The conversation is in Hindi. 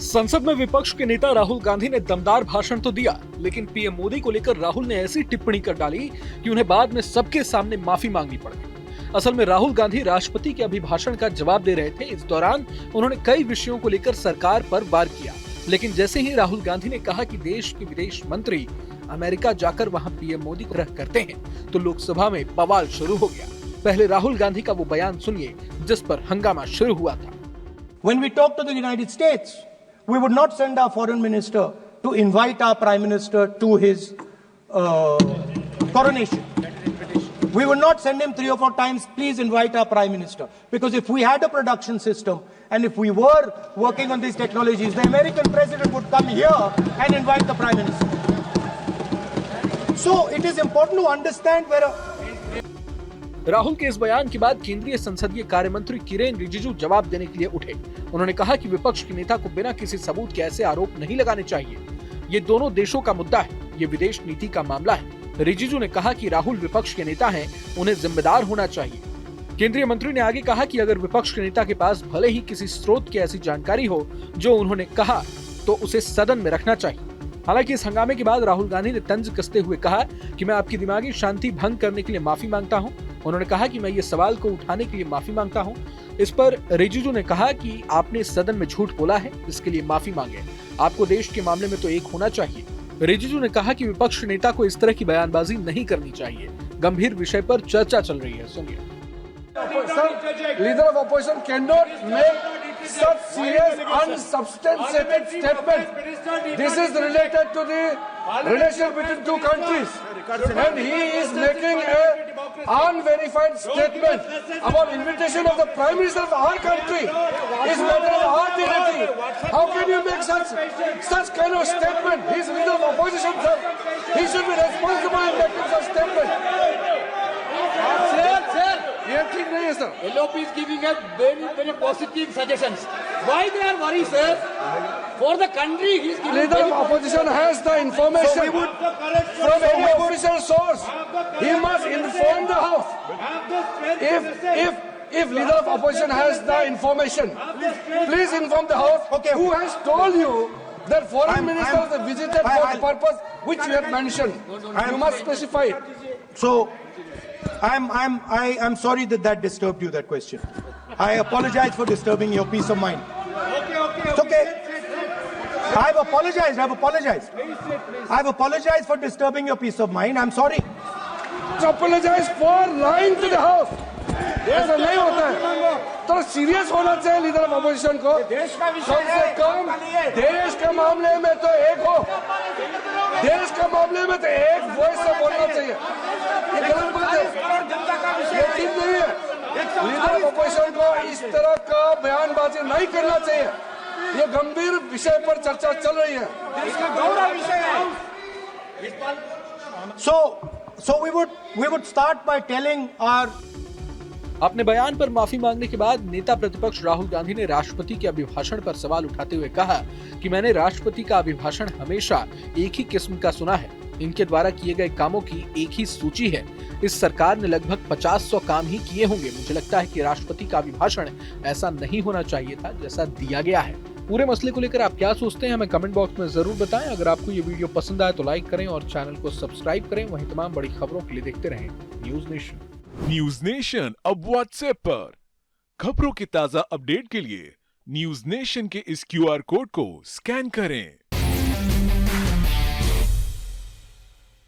संसद में विपक्ष के नेता राहुल गांधी ने दमदार भाषण तो दिया, लेकिन पीएम मोदी को लेकर राहुल ने ऐसी टिप्पणी कर डाली कि उन्हें बाद में सबके सामने माफी मांगनी पड़ गई। असल में राहुल गांधी राष्ट्रपति के अभिभाषण का जवाब दे रहे थे। इस दौरान उन्होंने कई विषयों को लेकर सरकार पर वार किया, लेकिन जैसे ही राहुल गांधी ने कहा कि देश के विदेश मंत्री अमेरिका जाकर वहां पीएम मोदी को ग्रह करते हैं, तो लोकसभा में बवाल शुरू हो गया। पहले राहुल गांधी का वो बयान सुनिए जिस पर हंगामा शुरू हुआ था। When we talk to the United States, we would not send our foreign minister to invite our prime minister to his coronation. We would not send him 3 or 4 times, please invite our prime minister. Because if we had a production system and if we were working on these technologies, the American president would come here and invite the prime minister. So it is important to understand where Rahul के इस बयान के बाद केंद्रीय संसदीय कार्य मंत्री किरेन रिजिजू जवाब देने के लिए उठे। उन्होंने कहा कि विपक्ष के नेता को बिना किसी सबूत के ऐसे आरोप नहीं लगाने चाहिए। ये दोनों देशों का मुद्दा है, ये विदेश नीति का मामला है। रिजिजू ने कहा कि राहुल विपक्ष के नेता हैं, उन्हें जिम्मेदार होना चाहिए। केंद्रीय मंत्री ने आगे कहा कि अगर विपक्ष के नेता के पास भले ही किसी स्रोत की ऐसी जानकारी हो जो उन्होंने कहा, तो उसे सदन में रखना चाहिए। हालांकि इस हंगामे के बाद राहुल गांधी ने तंज कसते हुए कहा कि मैं आपकी दिमागी शांति भंग करने के लिए माफी मांगता हूं। उन्होंने कहा कि मैं ये सवाल को उठाने के लिए माफी मांगता हूं। इस पर रिजिजू ने कहा कि आपने सदन में झूठ बोला है, इसके लिए माफी मांगे। आपको देश के मामले में तो एक होना चाहिए। रिजिजू ने कहा कि विपक्ष नेता को इस तरह की बयानबाजी नहीं करनी चाहिए। गंभीर विषय पर चर्चा चल रही है, सुनिए। Leader of opposition cannot make such serious unsubstantiated statement. This is related to the relation between two countries, and he is making a unverified statement about invitation of the Prime Minister of our country. Is matter of our dignity. How can you make such kind of statement? He is leader of opposition, sir. He should be responsible in making such statement. Sir, LOP is giving a very positive suggestions. Why they are worried, sir? For the country, he is giving. Leader of opposition has the information from any official source. He must inform the House. If leader of opposition has the information, please inform the House. Okay. Who has told you that foreign ministers have visited for the purpose which you have mentioned? You must specify it. So, I'm sorry that disturbed you, that question. I apologize for disturbing your peace of mind. It's okay. I've apologized. I've apologized for disturbing your peace of mind. I'm sorry. Apologize for lying to the House. ऐसा नहीं होता है। तो सीरियस होना चाहिए लीडर ऑफ अपोजिशन को। कम से कम देश के मामले में तो एक हो, देश के मामले में तो एक वॉइस से बोलना चाहिए। ये गलत बात है, ये ठीक नहीं है। लीडर ऑफ अपोजिशन को इस तरह का बयानबाजी नहीं करना चाहिए। ये गंभीर विषय पर चर्चा चल रही है। So we would start by telling our अपने बयान पर माफी मांगने के बाद नेता प्रतिपक्ष राहुल गांधी ने राष्ट्रपति के अभिभाषण पर सवाल उठाते हुए कहा कि मैंने राष्ट्रपति का अभिभाषण हमेशा एक ही किस्म का सुना है। इनके द्वारा किए गए कामों की एक ही सूची है। इस सरकार ने लगभग 50-100 काम ही किए होंगे। मुझे लगता है कि राष्ट्रपति का अभिभाषण ऐसा नहीं होना चाहिए था जैसा दिया गया है। पूरे मसले को लेकर आप क्या सोचते हैं, हमें कमेंट बॉक्स में जरूर बताएं। अगर आपको ये वीडियो पसंद आए तो लाइक करें और चैनल को सब्सक्राइब करें। वहीं तमाम बड़ी खबरों के लिए देखते रहें न्यूज नेशन। न्यूज नेशन अब व्हाट्सएप पर खबरों के ताजा अपडेट के लिए न्यूज नेशन के इस QR कोड को स्कैन करें।